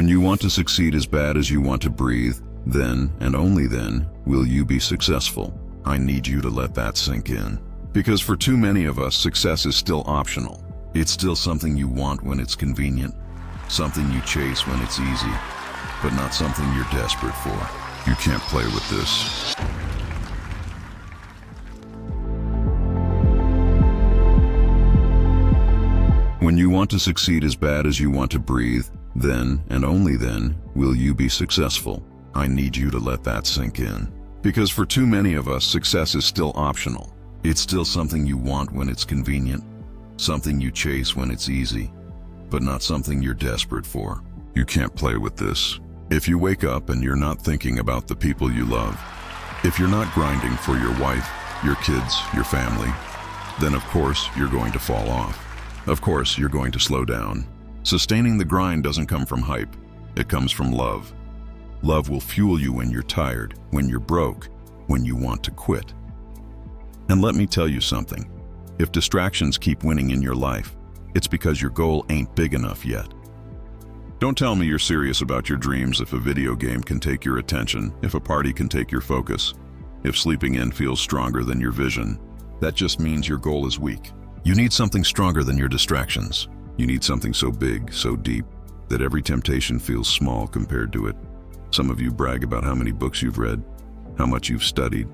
When you want to succeed as bad as you want to breathe, then and only then will you be successful. I need you to let that sink in. Because for too many of us, success is still optional. It's still something you want when it's convenient, something you chase when it's easy, but not something you're desperate for. You can't play with this. When you want to succeed as bad as you want to breathe, then and only then will you be successful. I need you to let that sink in. Because for too many of us, success is still optional. It's still something you want when it's convenient, something you chase when it's easy, but not something you're desperate for. You can't play with this. If you wake up and you're not thinking about the people you love, if you're not grinding for your wife, your kids, your family, then of course you're going to fall off. Of course you're going to slow down. Sustaining the grind doesn't come from hype. It comes from love. Love will fuel you when you're tired, when you're broke, when you want to quit. And let me tell you something. If distractions keep winning in your life, it's because your goal ain't big enough yet. Don't tell me you're serious about your dreams if a video game can take your attention, if a party can take your focus, if sleeping in feels stronger than your vision. That just means your goal is weak. You need something stronger than your distractions. You need something so big, so deep, that every temptation feels small compared to it. Some of you brag about how many books you've read, how much you've studied,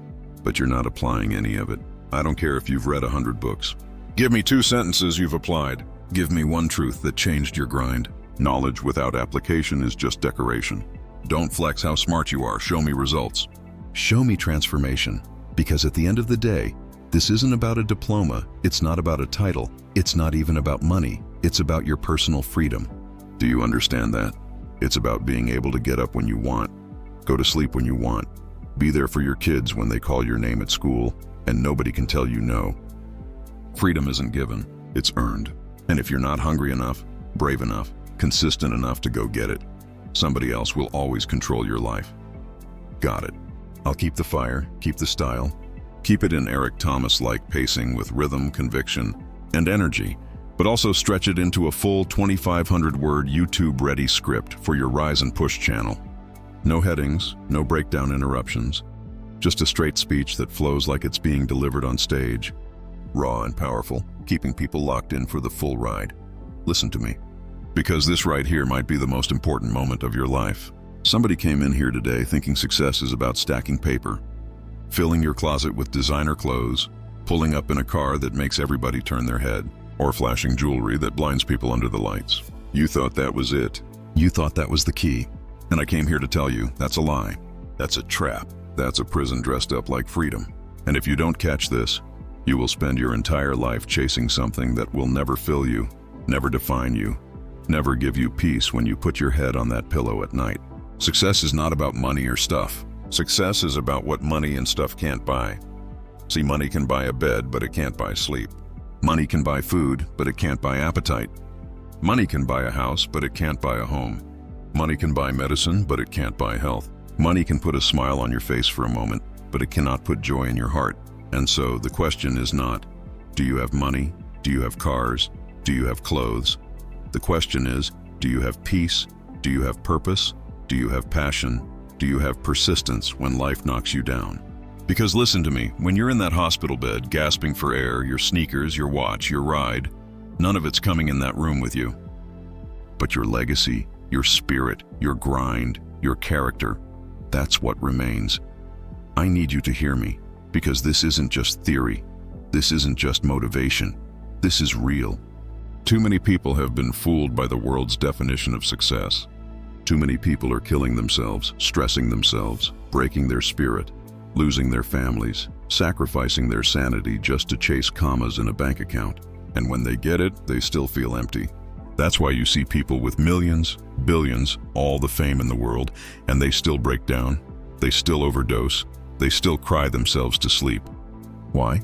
but you're not applying any of it. I don't care if you've read 100 books. Give me 2 sentences you've applied. Give me 1 truth that changed your grind. Knowledge without application is just decoration. Don't flex how smart you are. Show me results. Show me transformation. Because at the end of the day, this isn't about a diploma. It's not about a title. It's not even about money. It's about your personal freedom. Do you understand that? It's about being able to get up when you want, go to sleep when you want, be there for your kids when they call your name at school, and nobody can tell you no. Freedom isn't given, it's earned. And if you're not hungry enough, brave enough, consistent enough to go get it, somebody else will always control your life. Got it. I'll keep the fire, keep the style, keep it in Eric Thomas-like pacing with rhythm, conviction, and energy, but also stretch it into a full 2,500-word YouTube-ready script for your Rise and Push channel. No headings, no breakdown interruptions, just a straight speech that flows like it's being delivered on stage, raw and powerful, keeping people locked in for the full ride. Listen to me, because this right here might be the most important moment of your life. Somebody came in here today thinking success is about stacking paper, filling your closet with designer clothes, pulling up in a car that makes everybody turn their head, or flashing jewelry that blinds people under the lights. You thought that was it. You thought that was the key. And I came here to tell you, that's a lie. That's a trap. That's a prison dressed up like freedom. And if you don't catch this, you will spend your entire life chasing something that will never fill you, never define you, never give you peace when you put your head on that pillow at night. Success is not about money or stuff. Success is about what money and stuff can't buy. See, money can buy a bed, but it can't buy sleep. Money can buy food, but it can't buy appetite. Money can buy a house, but it can't buy a home. Money can buy medicine, but it can't buy health. Money can put a smile on your face for a moment, but it cannot put joy in your heart. And so the question is not, do you have money? Do you have cars? Do you have clothes? The question is, do you have peace? Do you have purpose? Do you have passion? Do you have persistence when life knocks you down? Because listen to me, when you're in that hospital bed, gasping for air, your sneakers, your watch, your ride, none of it's coming in that room with you. But your legacy, your spirit, your grind, your character, that's what remains. I need you to hear me, because this isn't just theory. This isn't just motivation. This is real. Too many people have been fooled by the world's definition of success. Too many people are killing themselves, stressing themselves, breaking their spirit, losing their families, sacrificing their sanity just to chase commas in a bank account. And when they get it, they still feel empty. That's why you see people with millions, billions, all the fame in the world, and they still break down, they still overdose, they still cry themselves to sleep. Why?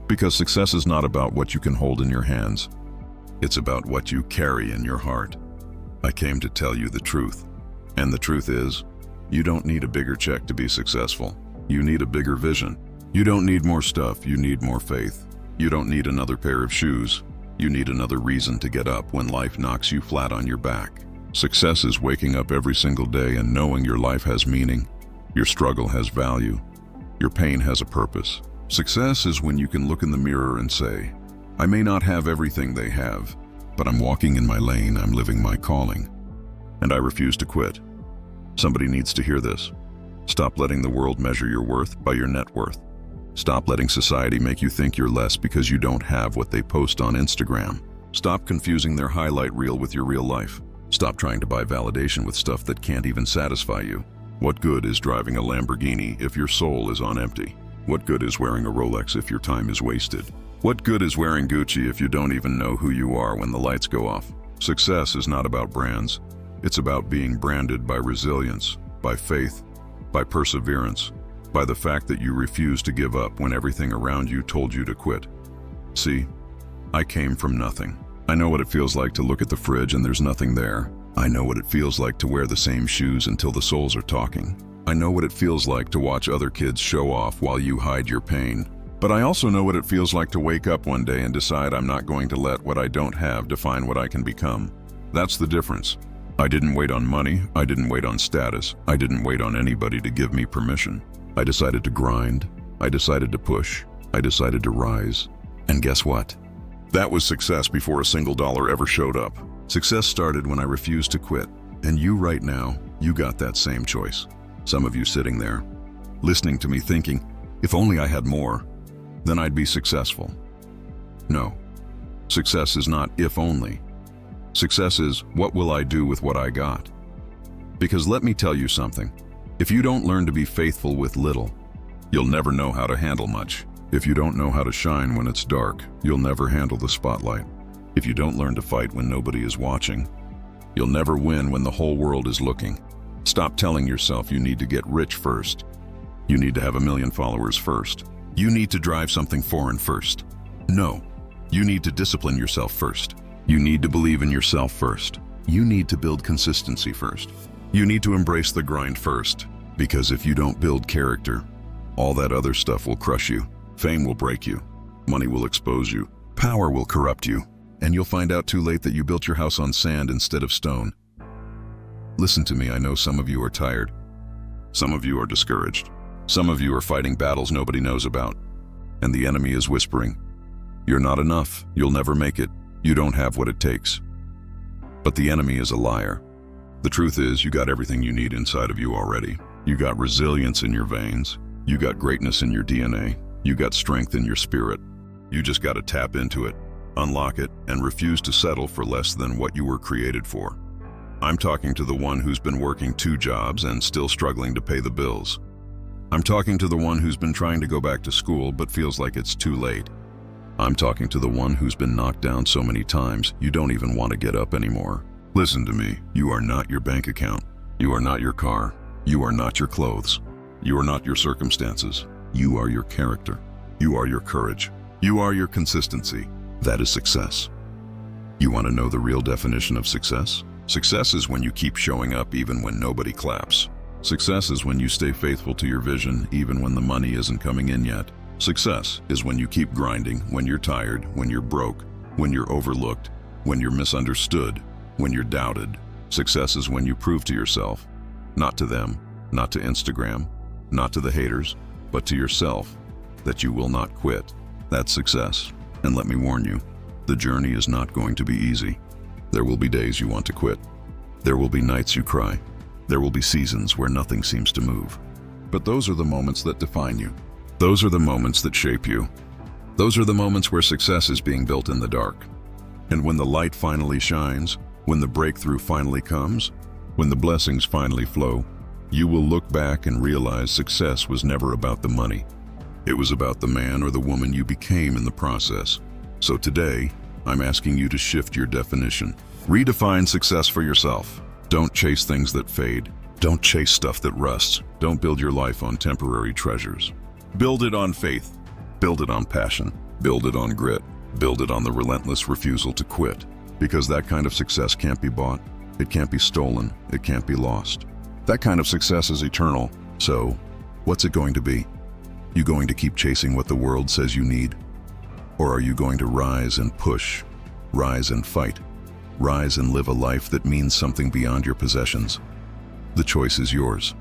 Because success is not about what you can hold in your hands. It's about what you carry in your heart. I came to tell you the truth. And the truth is, you don't need a bigger check to be successful. You need a bigger vision. You don't need more stuff, you need more faith. You don't need another pair of shoes. You need another reason to get up when life knocks you flat on your back. Success is waking up every single day and knowing your life has meaning, your struggle has value, your pain has a purpose. Success is when you can look in the mirror and say, I may not have everything they have, but I'm walking in my lane, I'm living my calling, and I refuse to quit. Somebody needs to hear this. Stop letting the world measure your worth by your net worth. Stop letting society make you think you're less because you don't have what they post on Instagram. Stop confusing their highlight reel with your real life. Stop trying to buy validation with stuff that can't even satisfy you. What good is driving a Lamborghini if your soul is on empty? What good is wearing a Rolex if your time is wasted? What good is wearing Gucci if you don't even know who you are when the lights go off? Success is not about brands. It's about being branded by resilience, by faith, by perseverance, by the fact that you refuse to give up when everything around you told you to quit. See, I came from nothing. I know what it feels like to look at the fridge and there's nothing there. I know what it feels like to wear the same shoes until the soles are talking. I know what it feels like to watch other kids show off while you hide your pain. But I also know what it feels like to wake up one day and decide I'm not going to let what I don't have define what I can become. That's the difference. I didn't wait on money, I didn't wait on status, I didn't wait on anybody to give me permission. I decided to grind, I decided to push, I decided to rise. And guess what? That was success before a single dollar ever showed up. Success started when I refused to quit. And you right now, you got that same choice. Some of you sitting there, listening to me thinking, if only I had more, then I'd be successful. No, success is not if only. Success is, what will I do with what I got? Because let me tell you something. If you don't learn to be faithful with little, you'll never know how to handle much. If you don't know how to shine when it's dark, you'll never handle the spotlight. If you don't learn to fight when nobody is watching, you'll never win when the whole world is looking. Stop telling yourself you need to get rich first. You need to have 1 million followers first. You need to drive something foreign first. No, you need to discipline yourself first. You need to believe in yourself first. You need to build consistency first. You need to embrace the grind first, because if you don't build character, all that other stuff will crush you. Fame will break you. Money will expose you. Power will corrupt you. And you'll find out too late that you built your house on sand instead of stone. Listen to me, I know some of you are tired. Some of you are discouraged. Some of you are fighting battles nobody knows about. And the enemy is whispering, you're not enough, you'll never make it. You don't have what it takes. But the enemy is a liar. The truth is, you got everything you need inside of you already. You got resilience in your veins. You got greatness in your DNA. You got strength in your spirit. You just got to tap into it, unlock it, and refuse to settle for less than what you were created for. I'm talking to the one who's been working 2 jobs and still struggling to pay the bills. I'm talking to the one who's been trying to go back to school but feels like it's too late. I'm talking to the one who's been knocked down so many times you don't even want to get up anymore. Listen to me, you are not your bank account. You are not your car. You are not your clothes. You are not your circumstances. You are your character. You are your courage. You are your consistency. That is success. You want to know the real definition of success? Success is when you keep showing up even when nobody claps. Success is when you stay faithful to your vision even when the money isn't coming in yet. Success is when you keep grinding, when you're tired, when you're broke, when you're overlooked, when you're misunderstood, when you're doubted. Success is when you prove to yourself, not to them, not to Instagram, not to the haters, but to yourself, that you will not quit. That's success. And let me warn you, the journey is not going to be easy. There will be days you want to quit. There will be nights you cry. There will be seasons where nothing seems to move. But those are the moments that define you. Those are the moments that shape you. Those are the moments where success is being built in the dark. And when the light finally shines, when the breakthrough finally comes, when the blessings finally flow, you will look back and realize success was never about the money. It was about the man or the woman you became in the process. So today, I'm asking you to shift your definition. Redefine success for yourself. Don't chase things that fade. Don't chase stuff that rusts. Don't build your life on temporary treasures. Build it on faith. Build it on passion. Build it on grit. Build it on the relentless refusal to quit. Because that kind of success can't be bought. It can't be stolen. It can't be lost. That kind of success is eternal. So, what's it going to be? You going to keep chasing what the world says you need? Or are you going to rise and push, rise and fight, rise and live a life that means something beyond your possessions. The choice is yours.